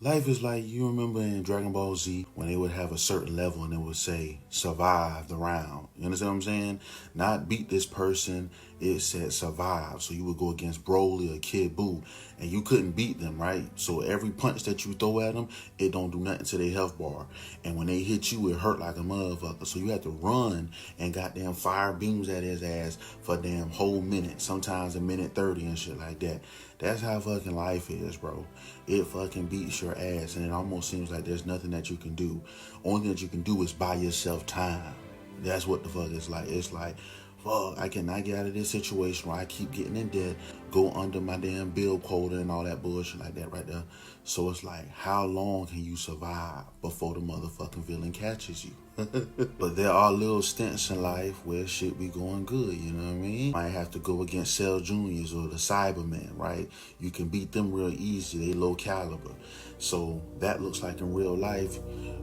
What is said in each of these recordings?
Life is like, you remember in Dragon Ball Z when they would have a certain level and it would say survive the round. You understand what I'm saying? Not beat this person, it said survive. So you would go against Broly or Kid Buu and you couldn't beat them, right? So every punch that you throw at them, it don't do nothing to their health bar. And when they hit you, it hurt like a motherfucker. So you had to run and goddamn fire beams at his ass for a damn whole minute, sometimes a minute 30 and shit like that. That's how fucking life is, bro. It fucking beats your ass, and it almost seems like there's nothing that you can do. Only thing that you can do is buy yourself time. That's what the fuck it's like. It's like, fuck, I cannot get out of this situation where I keep getting in debt, go under my damn bill quota and all that bullshit like that right there. So it's like, how long can you survive before the motherfucking villain catches you? But there are little stints in life where shit be going good, you know what I mean? Might have to go against Cell Juniors or the Cybermen, right? You can beat them real easy, they low caliber. So that looks like in real life,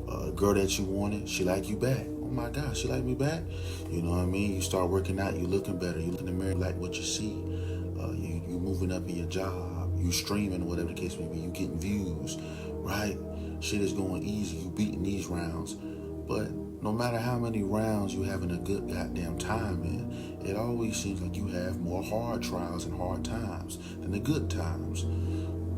a girl that you wanted, she like you back. Oh my God, she like me back? You know what I mean? You start working out, you looking better, you look in the mirror, like what you see. You moving up in your job, you streaming or whatever the case may be, you getting views, right? Shit is going easy, you beating these rounds. But no matter how many rounds you having a good goddamn time in, it always seems like you have more hard trials and hard times than the good times.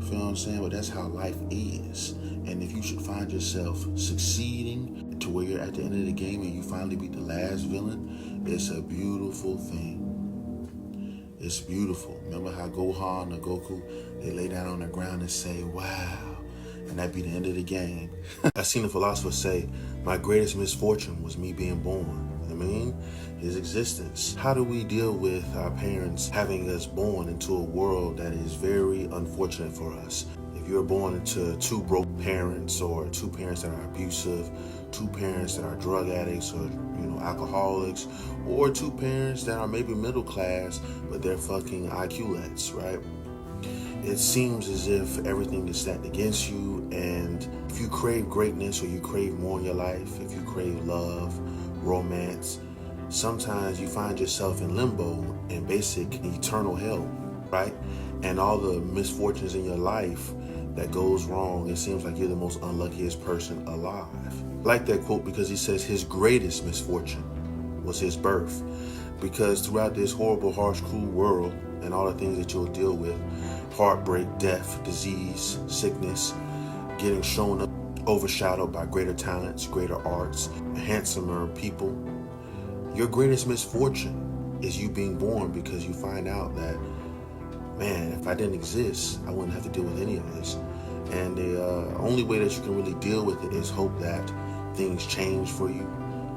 Feel what I'm saying? But that's how life is. And if you should find yourself succeeding to where you're at the end of the game and you finally beat the last villain, it's a beautiful thing. It's beautiful. Remember how Gohan or Goku, they lay down on the ground and say, wow. And that'd be the end of the game. I seen a philosopher say, my greatest misfortune was me being born. I mean, his existence. How do we deal with our parents having us born into a world that is very unfortunate for us? If you're born into two broke parents or two parents that are abusive, two parents that are drug addicts or, alcoholics, or two parents that are maybe middle class, but they're fucking IQ-lets, right? It seems as if everything is stacked against you, and if you crave greatness or you crave more in your life, if you crave love, romance, sometimes you find yourself in limbo in basic eternal hell, right? And all the misfortunes in your life that goes wrong, it seems like you're the most unluckiest person alive. I like that quote because he says his greatest misfortune was his birth. Because throughout this horrible, harsh, cruel world and all the things that you'll deal with, heartbreak, death, disease, sickness, getting shown up, overshadowed by greater talents, greater arts, handsomer people. Your greatest misfortune is you being born because you find out that, man, if I didn't exist, I wouldn't have to deal with any of this. And the only way that you can really deal with it is hope that things change for you,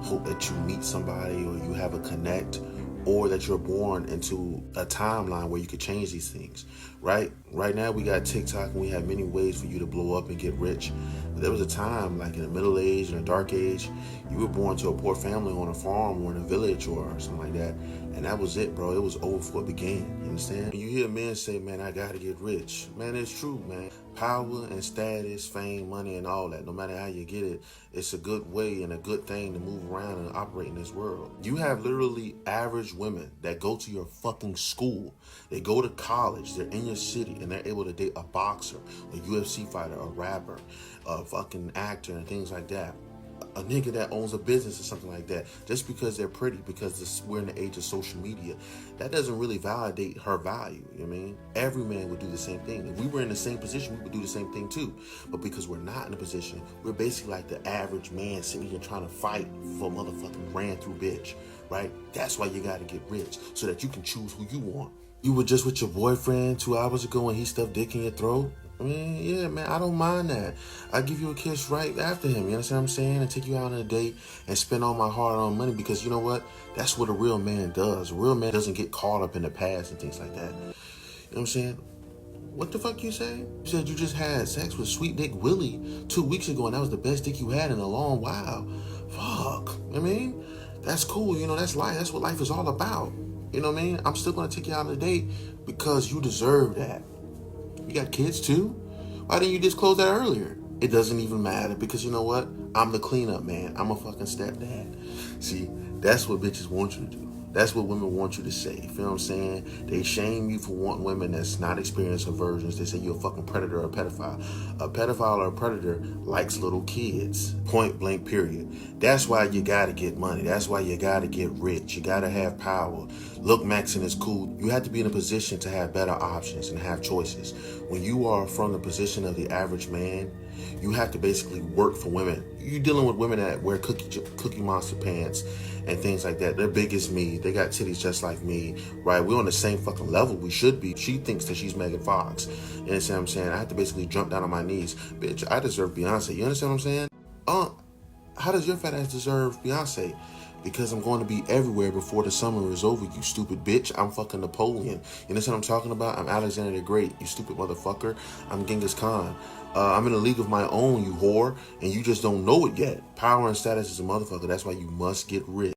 hope that you meet somebody or you have a connect, or that you're born into a timeline where you could change these things, right? Right now we got TikTok and we have many ways for you to blow up and get rich. But there was a time, like in the middle age and a dark age, you were born to a poor family on a farm or in a village or something like that. And that was it, bro. It was over before it began. You understand? When you hear men say, man, I gotta get rich. Man, it's true, man. Power and status, fame, money, and all that, no matter how you get it, it's a good way and a good thing to move around and operate in this world. You have literally average women that go to your fucking school. They go to college, they're in your city, and they're able to date a boxer, a UFC fighter, a rapper, a fucking actor, and things like that. A nigga that owns a business or something like that, just because they're pretty, because we're in the age of social media, that doesn't really validate her value. You know what I mean? Every man would do the same thing. If we were in the same position, we would do the same thing too. But because we're not in a position, we're basically like the average man sitting here trying to fight for a motherfucking ran through bitch, right? That's why you gotta get rich, so that you can choose who you want. You were just with your boyfriend 2 hours ago and he stuffed dick in your throat? I mean, yeah, man, I don't mind that. I'll give you a kiss right after him, you understand what I'm saying? And take you out on a date and spend all my hard-earned money, because you know what? That's what a real man does. A real man doesn't get caught up in the past and things like that. You know what I'm saying? What the fuck you say? You said you just had sex with Sweet Dick Willie 2 weeks ago and that was the best dick you had in a long while. Fuck. I mean, that's cool. You know, that's life. That's what life is all about. You know what I mean? I'm still going to take you out on a date because you deserve that. You got kids too? Why didn't you disclose that earlier? It doesn't even matter, because you know what? I'm the cleanup man. I'm a fucking stepdad. See, that's what bitches want you to do. That's what women want you to say. You feel what I'm saying? They shame you for wanting women that's not experienced or virgins. They say you're a fucking predator or a pedophile. A pedophile or a predator likes little kids. Point blank, period. That's why you gotta get money. That's why you gotta get rich. You gotta have power. Look, maxing is cool. You have to be in a position to have better options and have choices. When you are from the position of the average man, you have to basically work for women. You're dealing with women that wear Cookie Monster pants and things like that. They're big as me. They got titties just like me, right? We're on the same fucking level. We should be. She thinks that she's Megan Fox. You understand what I'm saying? I have to basically jump down on my knees. Bitch, I deserve Beyonce. You understand what I'm saying? How does your fat ass deserve Beyonce? Because I'm going to be everywhere before the summer is over, you stupid bitch. I'm fucking Napoleon. You understand what I'm talking about? I'm Alexander the Great, you stupid motherfucker. I'm Genghis Khan. I'm in a league of my own, you whore, and you just don't know it yet. Power and status is a motherfucker. That's why you must get rich.